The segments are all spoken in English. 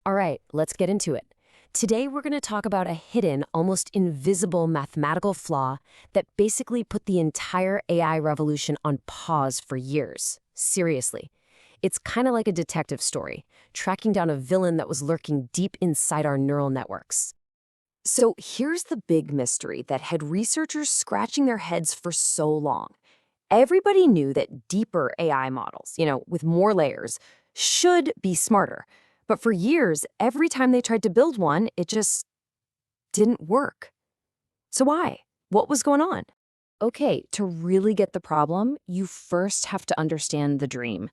All right, let's get into it. Today, we're going to talk about a hidden, almost invisible mathematical flaw that basically put the entire AI revolution on pause for years. Seriously. It's kind of like a detective story, tracking down a villain that was lurking deep inside our neural networks. So here's the big mystery that had researchers scratching their heads for so long. Everybody knew that deeper AI models, with more layers, should be smarter. But for years, every time they tried to build one, it just didn't work. So why? What was going on? Okay, to really get the problem, you first have to understand the dream.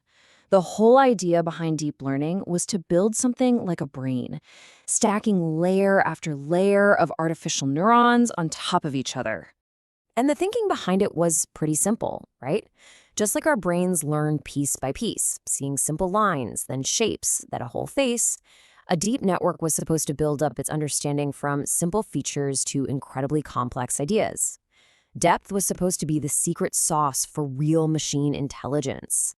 The whole idea behind deep learning was to build something like a brain, stacking layer after layer of artificial neurons on top of each other. And the thinking behind it was pretty simple, right? Just like our brains learn piece by piece, seeing simple lines, then shapes, then a whole face, a deep network was supposed to build up its understanding from simple features to incredibly complex ideas. Depth was supposed to be the secret sauce for real machine intelligence.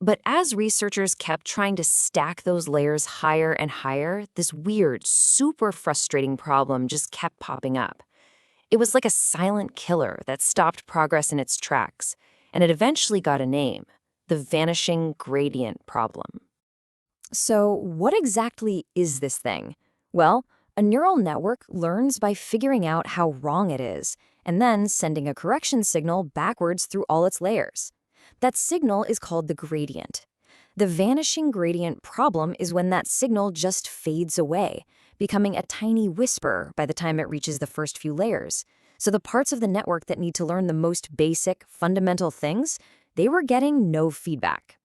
But as researchers kept trying to stack those layers higher and higher, this weird, super frustrating problem just kept popping up. It was like a silent killer that stopped progress in its tracks, and it eventually got a name: the Vanishing Gradient Problem. So what exactly is this thing? Well, a neural network learns by figuring out how wrong it is, and then sending a correction signal backwards through all its layers. That signal is called the gradient. The vanishing gradient problem is when that signal just fades away, becoming a tiny whisper by the time it reaches the first few layers. So the parts of the network that need to learn the most basic, fundamental things, they were getting no feedback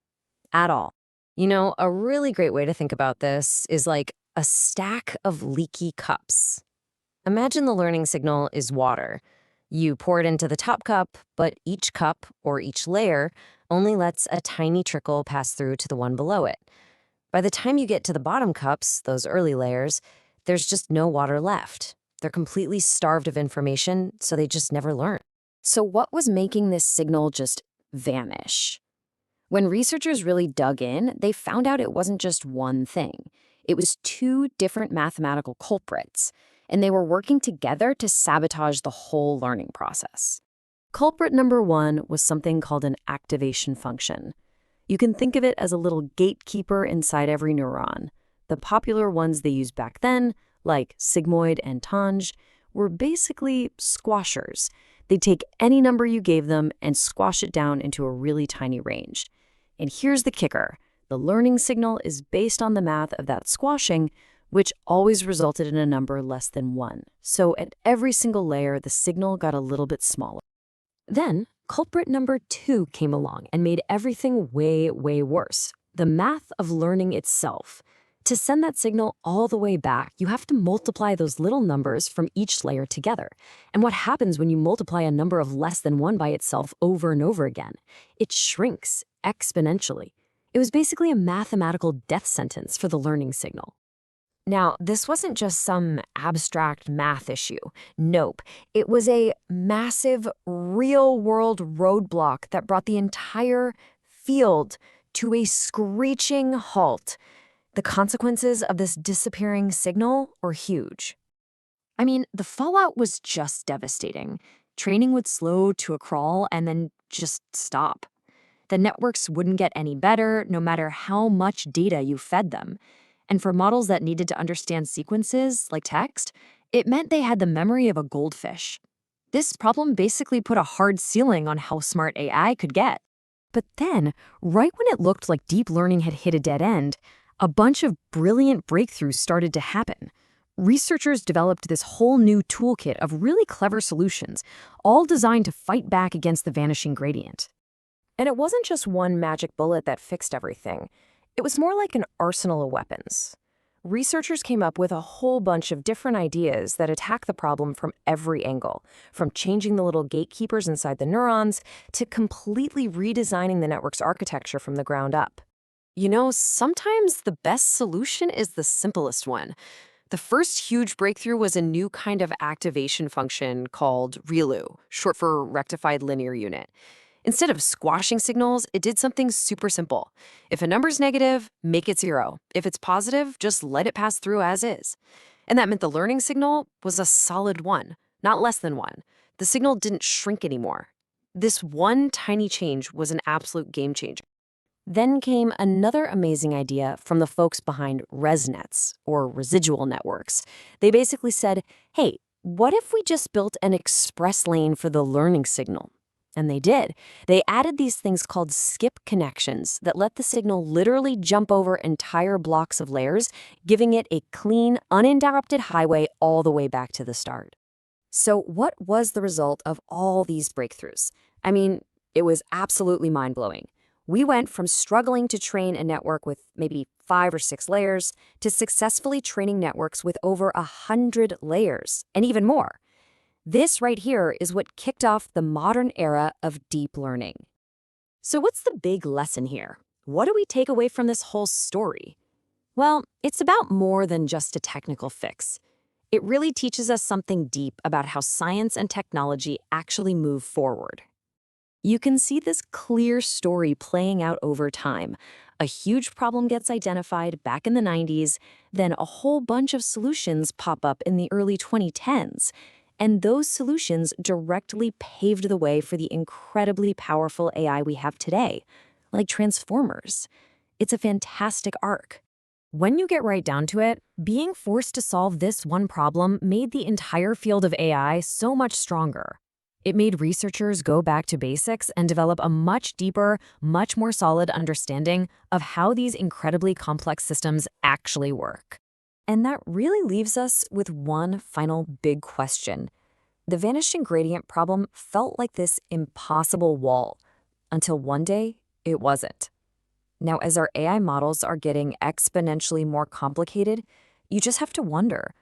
at all. A really great way to think about this is like a stack of leaky cups. Imagine the learning signal is water. You pour it into the top cup, but each cup, or each layer, only lets a tiny trickle pass through to the one below it. By the time you get to the bottom cups, those early layers, there's just no water left. They're completely starved of information, so they just never learn. So what was making this signal just vanish? When researchers really dug in, they found out it wasn't just one thing. It was two different mathematical culprits, and they were working together to sabotage the whole learning process. Culprit number one was something called an activation function. You can think of it as a little gatekeeper inside every neuron. The popular ones they used back then, like sigmoid and tanh, were basically squashers. They'd take any number you gave them and squash it down into a really tiny range. And here's the kicker. The learning signal is based on the math of that squashing, which always resulted in a number less than 1. So at every single layer, the signal got a little bit smaller. Then, culprit number 2 came along and made everything way, way worse. The math of learning itself. To send that signal all the way back, you have to multiply those little numbers from each layer together. And what happens when you multiply a number of less than 1 by itself over and over again? It shrinks exponentially. It was basically a mathematical death sentence for the learning signal. Now, this wasn't just some abstract math issue. Nope. It was a massive, real-world roadblock that brought the entire field to a screeching halt. The consequences of this disappearing signal were huge. I mean, the fallout was just devastating. Training would slow to a crawl and then just stop. The networks wouldn't get any better, no matter how much data you fed them. And for models that needed to understand sequences, like text, it meant they had the memory of a goldfish. This problem basically put a hard ceiling on how smart AI could get. But then, right when it looked like deep learning had hit a dead end, a bunch of brilliant breakthroughs started to happen. Researchers developed this whole new toolkit of really clever solutions, all designed to fight back against the vanishing gradient. And it wasn't just one magic bullet that fixed everything. It was more like an arsenal of weapons. Researchers came up with a whole bunch of different ideas that attack the problem from every angle, from changing the little gatekeepers inside the neurons to completely redesigning the network's architecture from the ground up. Sometimes the best solution is the simplest one. The first huge breakthrough was a new kind of activation function called ReLU, short for rectified linear unit. Instead of squashing signals, it did something super simple. If a number's negative, make it 0. If it's positive, just let it pass through as is. And that meant the learning signal was a solid 1, not less than 1. The signal didn't shrink anymore. This one tiny change was an absolute game changer. Then came another amazing idea from the folks behind ResNets, or residual networks. They basically said, hey, what if we just built an express lane for the learning signal? And they did. They added these things called skip connections that let the signal literally jump over entire blocks of layers, giving it a clean, uninterrupted highway all the way back to the start. So what was the result of all these breakthroughs? I mean, it was absolutely mind-blowing. We went from struggling to train a network with maybe 5 or 6 layers to successfully training networks with over 100 layers, and even more. This right here is what kicked off the modern era of deep learning. So what's the big lesson here? What do we take away from this whole story? Well, it's about more than just a technical fix. It really teaches us something deep about how science and technology actually move forward. You can see this clear story playing out over time. A huge problem gets identified back in the 90s, then a whole bunch of solutions pop up in the early 2010s. And those solutions directly paved the way for the incredibly powerful AI we have today, like transformers. It's a fantastic arc. When you get right down to it, being forced to solve this one problem made the entire field of AI so much stronger. It made researchers go back to basics and develop a much deeper, much more solid understanding of how these incredibly complex systems actually work. And that really leaves us with one final big question. The vanishing gradient problem felt like this impossible wall, until one day it wasn't. Now, as our AI models are getting exponentially more complicated, you just have to wonder,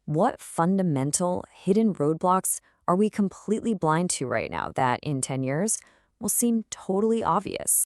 what fundamental hidden roadblocks are we completely blind to right now that in 10 years will seem totally obvious?